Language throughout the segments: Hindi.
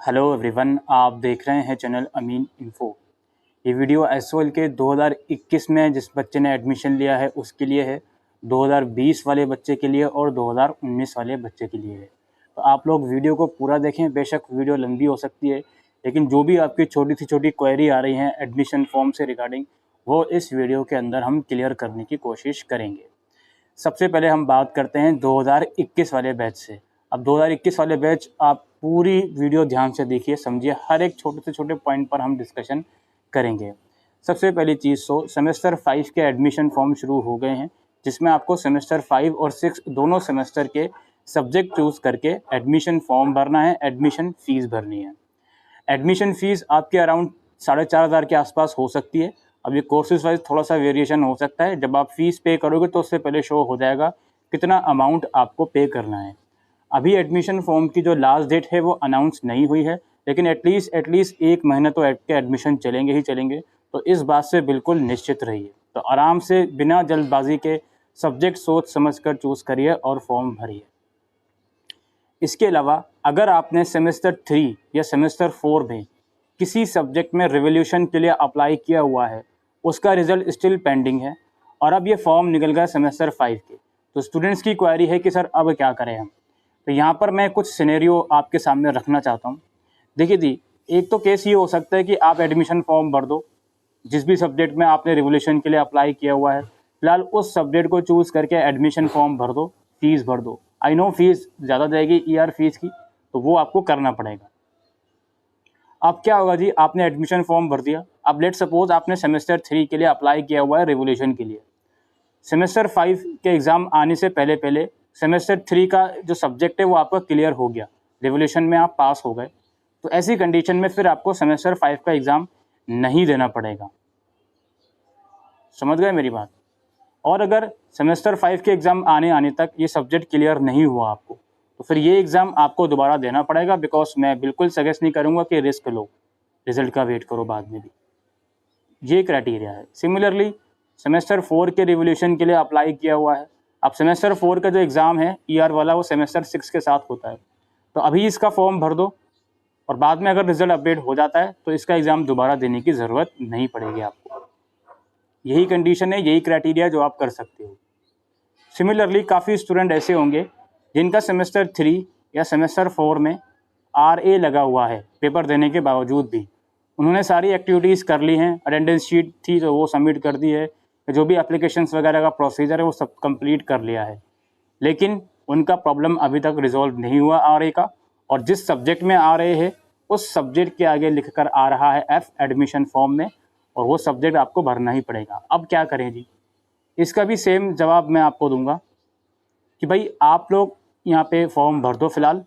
हेलो एवरीवन, आप देख रहे हैं चैनल अमीन इन्फो। ये वीडियो एसओएल के 2021 में जिस बच्चे ने एडमिशन लिया है उसके लिए है, 2020 वाले बच्चे के लिए और 2019 वाले बच्चे के लिए है। तो आप लोग वीडियो को पूरा देखें। बेशक वीडियो लंबी हो सकती है, लेकिन जो भी आपकी छोटी से छोटी क्वेरी आ रही हैं एडमिशन फॉर्म से रिगार्डिंग, वो इस वीडियो के अंदर हम क्लियर करने की कोशिश करेंगे। सबसे पहले हम बात करते हैं 2021 वाले बैच से। अब 2021 वाले बैच आप पूरी वीडियो ध्यान से देखिए, समझिए, हर एक छोटे से छोटे पॉइंट पर हम डिस्कशन करेंगे। सबसे पहली चीज़ तो सेमेस्टर 5 के एडमिशन फॉर्म शुरू हो गए हैं, जिसमें आपको सेमेस्टर 5 और 6 दोनों सेमेस्टर के सब्जेक्ट चूज़ करके एडमिशन फॉर्म भरना है, एडमिशन फ़ीस भरनी है। एडमिशन फ़ीस आपके अराउंड 4,500 के आसपास हो सकती है। अब ये कोर्सेज वाइज थोड़ा सा वेरिएशन हो सकता है। जब आप फ़ीस पे करोगे तो उससे पहले शो हो जाएगा कितना अमाउंट आपको पे करना है। अभी एडमिशन फॉर्म की जो लास्ट डेट है वो अनाउंस नहीं हुई है, लेकिन एटलीस्ट 1 महीना तो के एडमिशन चलेंगे ही चलेंगे। तो इस बात से बिल्कुल निश्चित रहिए। तो आराम से बिना जल्दबाजी के सब्जेक्ट सोच समझ कर चूज़ करिए और फॉर्म भरिए। इसके अलावा अगर आपने सेमेस्टर 3 या सेमेस्टर 4 में किसी सब्जेक्ट में रिवोल्यूशन के लिए अप्लाई किया हुआ है, उसका रिज़ल्ट स्टिल पेंडिंग है और अब ये फॉर्म निकल गया सेमेस्टर 5 के, तो स्टूडेंट्स की क्वेरी है कि सर अब क्या करें हम। तो यहाँ पर मैं कुछ सिनेरियो आपके सामने रखना चाहता हूँ। देखिए जी, एक तो केस ये हो सकता है कि आप एडमिशन फॉर्म भर दो, जिस भी सब्जेक्ट में आपने रिवोल्यूशन के लिए अप्लाई किया हुआ है, फिलहाल उस सब्जेक्ट को चूज़ करके एडमिशन फॉर्म भर दो, फीस भर दो। आई नो फीस ज़्यादा जाएगी ईआर फीस की, तो वो आपको करना पड़ेगा। अब क्या होगा जी, आपने एडमिशन फॉर्म भर दिया। अब लेट सपोज आपने सेमेस्टर 3 के लिए अप्लाई किया हुआ है रिवोल्यूशन के लिए। सेमेस्टर 5 के एग्ज़ाम आने से पहले पहले सेमेस्टर 3 का जो सब्जेक्ट है वो आपका क्लियर हो गया, रिवोल्यूशन में आप पास हो गए। तो ऐसी कंडीशन में फिर आपको सेमेस्टर 5 का एग्ज़ाम नहीं देना पड़ेगा। समझ गए मेरी बात। और अगर सेमेस्टर 5 के एग्ज़ाम आने तक ये सब्जेक्ट क्लियर नहीं हुआ आपको, तो फिर ये एग्ज़ाम आपको दोबारा देना पड़ेगा। बिकॉज मैं बिल्कुल सजेस्ट नहीं करूँगा कि रिस्क लो, रिज़ल्ट का वेट करो बाद में भी। ये क्राइटेरिया है। सिमिलरली सेमेस्टर 4 के रिवोल्यूशन के लिए अप्लाई किया हुआ है। अब सेमेस्टर 4 का जो एग्ज़ाम है ईआर वाला, वो सेमेस्टर 6 के साथ होता है। तो अभी इसका फॉर्म भर दो और बाद में अगर रिज़ल्ट अपडेट हो जाता है तो इसका एग्ज़ाम दोबारा देने की ज़रूरत नहीं पड़ेगी आपको। यही कंडीशन है, यही क्राइटेरिया जो आप कर सकते हो। सिमिलरली काफ़ी स्टूडेंट ऐसे होंगे जिनका सेमेस्टर 3 या सेमेस्टर 4 में आरए लगा हुआ है, पेपर देने के बावजूद भी उन्होंने सारी एक्टिविटीज़ कर ली हैं, अटेंडेंस शीट थी तो वो सबमिट कर दी है, जो भी एप्लीकेशंस वगैरह का प्रोसीजर है वो सब कंप्लीट कर लिया है, लेकिन उनका प्रॉब्लम अभी तक रिजॉल्व नहीं हुआ आरए का। और जिस सब्जेक्ट में आ रहे हैं उस सब्जेक्ट के आगे लिख कर आ रहा है एफ एडमिशन फॉर्म में, और वो सब्जेक्ट आपको भरना ही पड़ेगा। अब क्या करें जी, इसका भी सेम जवाब मैं आपको दूंगा कि भाई आप लोग यहाँ पे फॉर्म भर दो फिलहाल,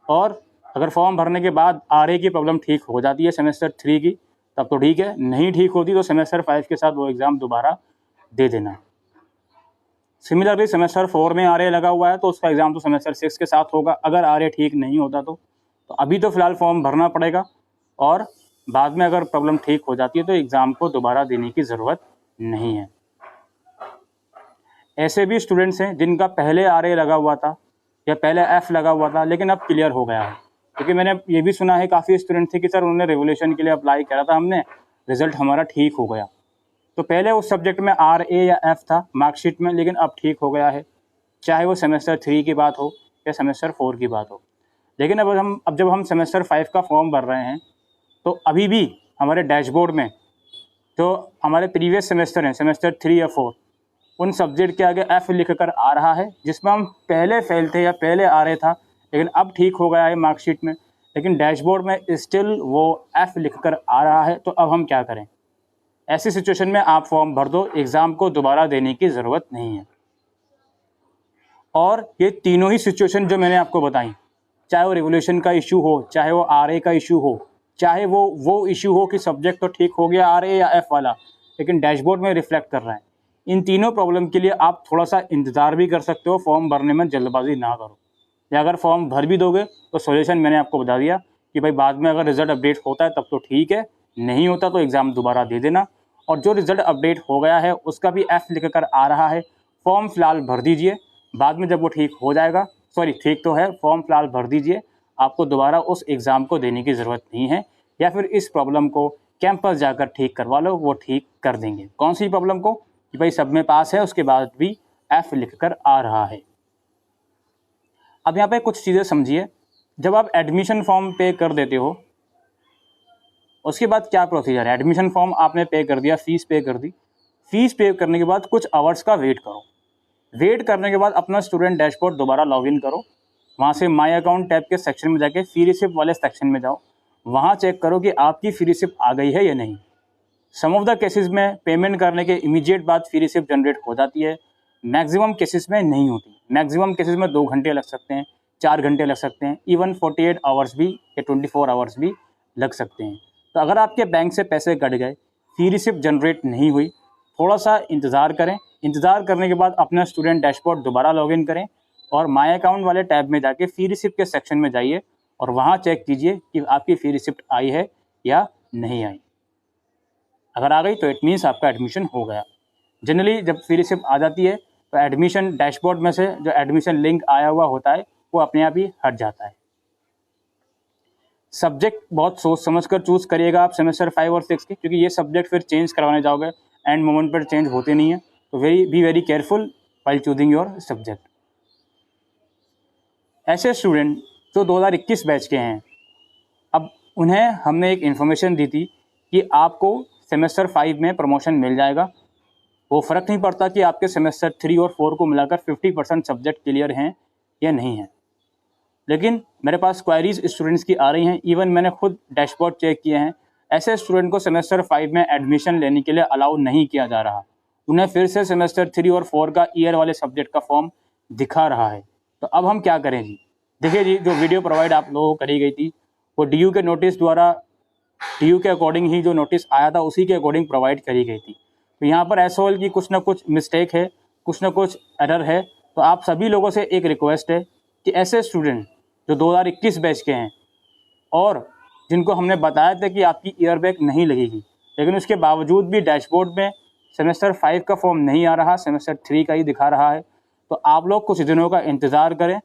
और अगर फॉर्म भरने के बाद आरए की प्रॉब्लम ठीक हो जाती है सेमेस्टर 3 की, तब तो ठीक है, नहीं ठीक होती तो सेमेस्टर 5 के साथ वो एग्ज़ाम दोबारा दे देना। सिमिलरली सेमेस्टर 4 में आरए लगा हुआ है तो उसका एग्ज़ाम तो सेमेस्टर 6 के साथ होगा, अगर आरए ठीक नहीं होता तो अभी तो फ़िलहाल फॉर्म भरना पड़ेगा, और बाद में अगर प्रॉब्लम ठीक हो जाती है तो एग्ज़ाम को दोबारा देने की ज़रूरत नहीं है। ऐसे भी स्टूडेंट्स हैं जिनका पहले आरए लगा हुआ था या पहले एफ़ लगा हुआ था, लेकिन अब क्लियर हो गया है। क्योंकि मैंने ये भी सुना है, काफ़ी स्टूडेंट थे कि सर उन्होंने रिवोल्यूशन के लिए अप्लाई करा था हमने, रिज़ल्ट हमारा ठीक हो गया। तो पहले उस सब्जेक्ट में आरए या एफ़ था मार्कशीट में, लेकिन अब ठीक हो गया है, चाहे वो सेमेस्टर 3 की बात हो या सेमेस्टर 4 की बात हो। लेकिन अब जब हम सेमेस्टर 5 का फॉर्म भर रहे हैं तो अभी भी हमारे डैशबोर्ड में जो हमारे प्रीवियस सेमेस्टर हैं, सेमेस्टर 3 या 4, उन सब्जेक्ट के आगे एफ़ लिख कर आ रहा है, जिसमें हम पहले फेल थे या पहले आ रहे था, लेकिन अब ठीक हो गया है मार्कशीट में, लेकिन डैशबोर्ड में स्टिल वो एफ़ लिख कर आ रहा है। तो अब हम क्या करें? ऐसी सिचुएशन में आप फॉर्म भर दो, एग्ज़ाम को दोबारा देने की ज़रूरत नहीं है। और ये तीनों ही सिचुएशन जो मैंने आपको बताई, चाहे वो रिवोल्यूशन का इशू हो, चाहे वो आरए का इशू हो, चाहे वो इशू हो कि सब्जेक्ट तो ठीक हो गया आरए या एफ़ वाला, लेकिन डैशबोर्ड में रिफ्लेक्ट कर रहा है, इन तीनों प्रॉब्लम के लिए आप थोड़ा सा इंतज़ार भी कर सकते हो। फॉर्म भरने में जल्दबाजी ना करो, या अगर फॉर्म भर भी दोगे तो सॉल्यूशन मैंने आपको बता दिया कि भाई बाद में अगर रिज़ल्ट अपडेट होता है तब तो ठीक है, नहीं होता तो एग्ज़ाम दोबारा दे देना। और जो रिज़ल्ट अपडेट हो गया है उसका भी एफ़ लिख कर आ रहा है, फॉर्म फ़िलहाल भर दीजिए, बाद में जब वो ठीक हो जाएगा, सॉरी ठीक तो है, फॉर्म फ़िलहाल भर दीजिए, आपको दोबारा उस एग्ज़ाम को देने की ज़रूरत नहीं है, या फिर इस प्रॉब्लम को कैंपस जाकर ठीक करवा लो, वो ठीक कर देंगे। कौन सी प्रॉब्लम को? कि भाई सब में पास है, उसके बाद भी F लिख कर आ रहा है। अब यहाँ पे कुछ चीज़ें समझिए। जब आप एडमिशन फॉर्म पे कर देते हो, उसके बाद क्या प्रोसीजर है? एडमिशन फॉर्म आपने पे कर दिया, फीस पे कर दी। फीस पे करने के बाद कुछ आवर्स का वेट करो। वेट करने के बाद अपना स्टूडेंट डैशबोर्ड दोबारा लॉगिन करो। वहाँ से माई अकाउंट टैब के सेक्शन में जाके फी रिसिप्ट वाले सेक्शन में जाओ। वहाँ चेक करो कि आपकी फी रिसिप्ट आ गई है या नहीं। सम ऑफ द केसेस में पेमेंट करने के इमीडिएट बाद फी रिसिप्ट जनरेट हो जाती है, मैक्सिमम केसेस में नहीं होती। मैक्सिमम केसेस में 2 घंटे लग सकते हैं, 4 घंटे लग सकते हैं, इवन 48 आवर्स भी या 24 आवर्स भी लग सकते हैं। तो अगर आपके बैंक से पैसे कट गए, फी रिसिप्ट जनरेट नहीं हुई, थोड़ा सा इंतज़ार करें। इंतज़ार करने के बाद अपना स्टूडेंट डैशबोर्ड दोबारा लॉगिन करें और माई अकाउंट वाले टैब में जाके फ़ी रिसिप्ट के सेक्शन में जाइए और वहाँ चेक कीजिए कि आपकी फ़ी रिसिप्ट आई है या नहीं आई। अगर आ गई तो इट मीन्स आपका एडमिशन हो गया। जनरली जब फ़ी रिसिप्ट आ जाती है तो एडमिशन डैशबोर्ड में से जो एडमिशन लिंक आया हुआ होता है वो अपने आप ही हट जाता है। सब्जेक्ट बहुत सोच समझ कर चूज़ करिएगा आप सेमेस्टर 5 और 6 के, क्योंकि ये सब्जेक्ट फिर चेंज करवाने जाओगे, एंड मोमेंट पर चेंज होते नहीं है। तो be very careful while choosing your subject. ऐसे स्टूडेंट जो 2021 बैच के हैं, अब उन्हें हमने एक इन्फॉर्मेशन दी थी कि आपको सेमेस्टर 5 में प्रमोशन मिल जाएगा। वो फ़र्क नहीं पड़ता कि आपके सेमेस्टर 3 और 4 को मिलाकर 50% सब्जेक्ट क्लियर हैं या नहीं हैं। लेकिन मेरे पास क्वायरीज स्टूडेंट्स की आ रही हैं, इवन मैंने खुद डैशबोर्ड चेक किए हैं। ऐसे स्टूडेंट को सेमेस्टर 5 में एडमिशन लेने के लिए अलाउ नहीं किया जा रहा। उन्हें फिर से सेमेस्टर 3 और 4 का ईयर वाले सब्जेक्ट का फॉर्म दिखा रहा है। तो अब हम क्या करें जी? देखिए जी, जो वीडियो प्रोवाइड आप लोगों को करी गई थी वो DU के नोटिस द्वारा, DU के अकॉर्डिंग ही जो नोटिस आया था उसी के अकॉर्डिंग प्रोवाइड करी गई थी। तो यहाँ पर SOL की कुछ ना कुछ मिस्टेक है, कुछ ना कुछ एरर है। तो आप सभी लोगों से एक रिक्वेस्ट है कि ऐसे स्टूडेंट जो 2021 बैच के हैं और जिनको हमने बताया था कि आपकी ईयर बैक नहीं लगेगी, लेकिन उसके बावजूद भी डैशबोर्ड में सेमेस्टर 5 का फॉर्म नहीं आ रहा, सेमेस्टर 3 का ही दिखा रहा है, तो आप लोग कुछ दिनों का इंतज़ार करें।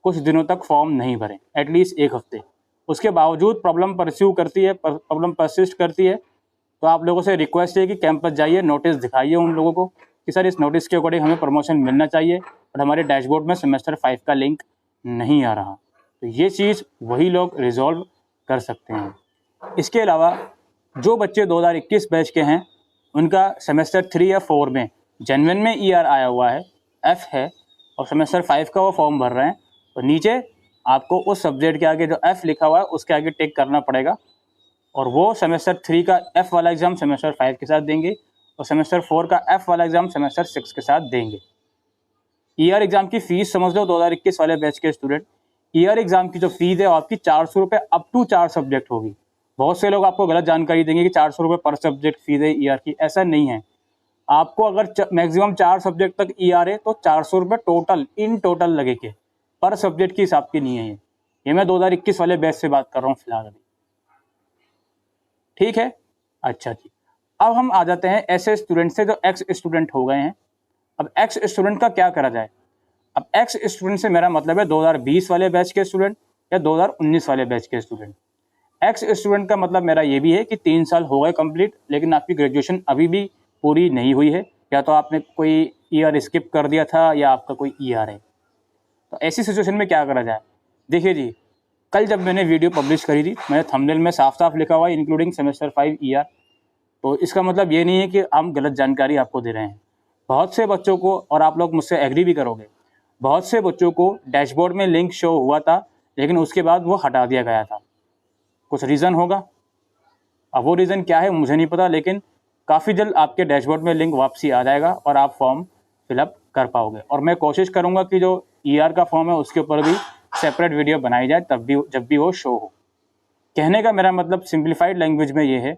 कुछ दिनों तक फॉर्म नहीं भरें, एटलीस्ट 1 हफ्ते। उसके बावजूद प्रॉब्लम प्रॉब्लम परसिस्ट करती है, तो आप लोगों से रिक्वेस्ट है कि कैंपस जाइए, नोटिस दिखाइए उन लोगों को कि सर इस नोटिस के अकॉर्डिंग हमें प्रमोशन मिलना चाहिए और हमारे डैशबोर्ड में सेमेस्टर 5 का लिंक नहीं आ रहा। तो ये चीज़ वही लोग रिजॉल्व कर सकते हैं। इसके अलावा जो बच्चे 2021 बैच के हैं उनका सेमेस्टर 3 या 4 में जेन्युइन में ER आया हुआ है, F है, और सेमेस्टर 5 का वो फॉर्म भर रहे हैं, तो नीचे आपको उस सब्जेक्ट के आगे जो F लिखा हुआ है उसके आगे टिक करना पड़ेगा, और वो सेमेस्टर 3 का F वाला एग्ज़ाम सेमेस्टर 5 के साथ देंगे और सेमेस्टर 4 का F वाला एग्ज़ाम सेमेस्टर 6 के साथ देंगे। ER एग्ज़ाम की फ़ीस समझ लो 2021 वाले बैच के स्टूडेंट, ER एग्ज़ाम की जो फीस है वो आपकी 400 रुपये अप टू 4 सब्जेक्ट होगी। बहुत से लोग आपको गलत जानकारी देंगे कि 400 रुपये पर सब्जेक्ट फीस है ER की, ऐसा नहीं है। आपको अगर मैक्सिमम 4 सब्जेक्ट तक ER है तो 400 रुपये टोटल इन टोटल लगेंगे, पर सब्जेक्ट की हिसाब की नहीं है ये मैं 2021 वाले बैच से बात कर रहा हूँ फिलहाल अभी, ठीक है। अच्छा जी, अब हम आ जाते हैं ऐसे स्टूडेंट से जो एक्स स्टूडेंट हो गए हैं। अब एक्स स्टूडेंट का क्या करा जाए? अब एक्स स्टूडेंट से मेरा मतलब है 2020 वाले बैच के स्टूडेंट या 2019 वाले बैच के स्टूडेंट। एक्स स्टूडेंट का मतलब मेरा ये भी है कि 3 साल हो गए कंप्लीट, लेकिन आपकी ग्रेजुएशन अभी भी पूरी नहीं हुई है, या तो आपने कोई ईयर स्किप कर दिया था या आपका कोई ER है। तो ऐसी सिचुएशन में क्या करा जाए? देखिए जी, कल जब मैंने वीडियो पब्लिश करी थी मैंने थंबनेल में साफ साफ लिखा हुआ है इंक्लूडिंग सेमेस्टर 5 ER। तो इसका मतलब ये नहीं है कि हम गलत जानकारी आपको दे रहे हैं। बहुत से बच्चों को, और आप लोग मुझसे एग्री भी करोगे, बहुत से बच्चों को डैशबोर्ड में लिंक शो हुआ था लेकिन उसके बाद वो हटा दिया गया था। कुछ रीज़न होगा, अब वो रीज़न क्या है मुझे नहीं पता, लेकिन काफ़ी जल्द आपके डैशबोर्ड में लिंक वापसी आ जाएगा और आप फॉर्म फिलअप कर पाओगे। और मैं कोशिश करूँगा कि जो ER का फॉर्म है उसके ऊपर भी सेपरेट वीडियो बनाई जाए तब भी, जब भी वो शो हो। कहने का मेरा मतलब सिंप्लीफाइड लैंग्वेज में ये है,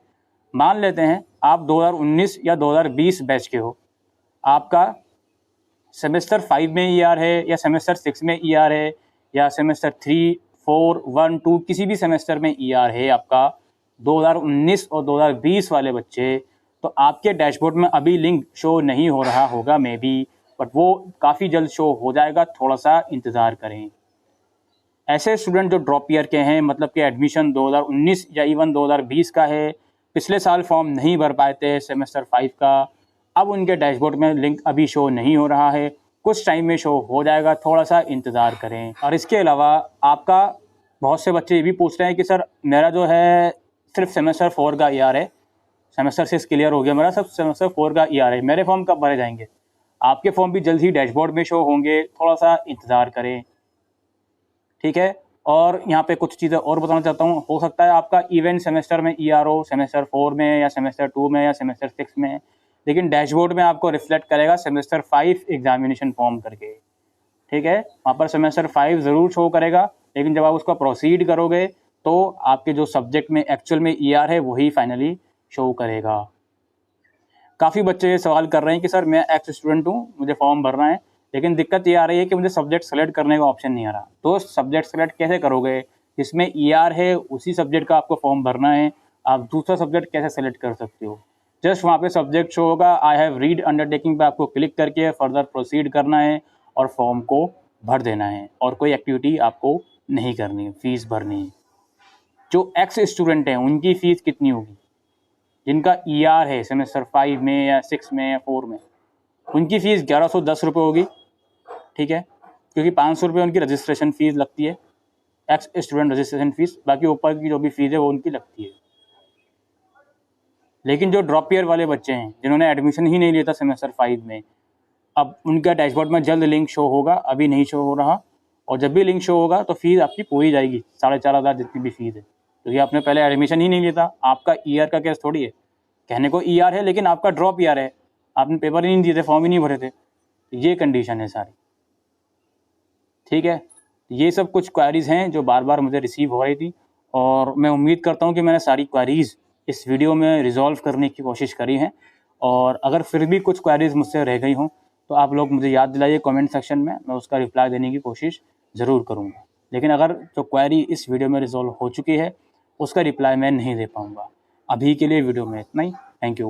मान लेते हैं आप 2019 या 2020 बैच के हो, आपका सेमेस्टर 5 में ER है या सेमेस्टर 6 में ER है या सेमेस्टर 3, 4, 1, 2 किसी भी सेमेस्टर में ER है आपका 2019 और 2020 वाले बच्चे, तो आपके डैशबोर्ड में अभी लिंक शो नहीं हो रहा होगा मे बी, बट वो काफ़ी जल्द शो हो जाएगा, थोड़ा सा इंतज़ार करें। ऐसे स्टूडेंट जो ड्रॉप ईयर के हैं, मतलब कि एडमिशन 2019 या इवन 2020 का है, पिछले साल फॉर्म नहीं भर पाए थे सेमेस्टर 5 का, अब उनके डैशबोर्ड में लिंक अभी शो नहीं हो रहा है, कुछ टाइम में शो हो जाएगा, थोड़ा सा इंतज़ार करें। और इसके अलावा आपका बहुत से बच्चे ये भी पूछ रहे हैं कि सर मेरा जो है सिर्फ सेमेस्टर 4 का ER है, सेमेस्टर 6 क्लियर हो गया मेरा, सब सेमेस्टर 4 का ER है, मेरे फॉर्म कब भरे जाएंगे? आपके फॉर्म भी जल्द ही डैशबोर्ड में शो होंगे, थोड़ा सा इंतज़ार करें, ठीक है। और यहाँ पे कुछ चीज़ें और बताना चाहता हूँ। हो सकता है आपका इवेंट सेमेस्टर में ER हो, सेमेस्टर 4 में या सेमेस्टर 2 में या सेमेस्टर 6 में, लेकिन डैशबोर्ड में आपको रिफ्लेक्ट करेगा सेमेस्टर 5 एग्जामिनेशन फॉर्म करके, ठीक है। वहाँ पर सेमेस्टर 5 ज़रूर शो करेगा, लेकिन जब आप उसको प्रोसीड करोगे तो आपके जो सब्जेक्ट में एक्चुअल में ER है वही फाइनली शो करेगा। काफ़ी बच्चे ये सवाल कर रहे हैं कि सर मैं एक्स स्टूडेंट हूँ, मुझे फॉर्म भरना है, लेकिन दिक्कत ये आ रही है कि मुझे सब्जेक्ट सेलेक्ट करने का ऑप्शन नहीं आ रहा। तो सब्जेक्ट सेलेक्ट कैसे करोगे? जिसमें ER है उसी सब्जेक्ट का आपको फॉर्म भरना है, आप दूसरा सब्जेक्ट कैसे सेलेक्ट कर सकते हो? जस्ट वहाँ पे सब्जेक्ट शो होगा, आई हैव रीड अंडरटेकिंग पे आपको क्लिक करके फर्दर प्रोसीड करना है और फॉर्म को भर देना है, और कोई एक्टिविटी आपको नहीं करनी है, फीस भरनी है। जो एक्स स्टूडेंट हैं उनकी फ़ीस कितनी होगी? जिनका ER है सेमेस्टर 5 में या 6 में या 4 में, उनकी फ़ीस 1110 रुपये होगी, ठीक है, क्योंकि 500 रुपये उनकी रजिस्ट्रेशन फ़ीस लगती है, एक्स स्टूडेंट रजिस्ट्रेशन फ़ीस, बाकी ऊपर की जो भी फ़ीस है वो उनकी लगती है। लेकिन जो ड्रॉप ईयर वाले बच्चे हैं जिन्होंने एडमिशन ही नहीं लिया था सेमेस्टर 5 में, अब उनका डैशबोर्ड में जल्द लिंक शो होगा, अभी नहीं शो हो रहा, और जब भी लिंक शो होगा तो फ़ीस आपकी पूरी जाएगी, 4500 जितनी भी फ़ीस है, क्योंकि आपने पहले एडमिशन ही नहीं लिया था। आपका ER का केस थोड़ी है, कहने को ER है लेकिन आपका ड्रॉप ER है, आपने पेपर ही नहीं दिए थे, फॉर्म ही नहीं भरे थे, ये कंडीशन है सारी, ठीक है। ये सब कुछ क्वेरीज़ हैं जो बार बार मुझे रिसीव हो रही थी, और मैं उम्मीद करता हूँ कि मैंने सारी क्वेरीज़ इस वीडियो में रिजॉल्व करने की कोशिश करी है, और अगर फिर भी कुछ क्वेरीज़ मुझसे रह गई हों तो आप लोग मुझे याद दिलाइए कमेंट सेक्शन में, मैं उसका रिप्लाई देने की कोशिश ज़रूर करूँगा। लेकिन अगर जो क्वेरी इस वीडियो में रिजॉल्व हो चुकी है उसका रिप्लाई मैं नहीं दे पाऊँगा। अभी के लिए वीडियो में इतना ही। Thank you.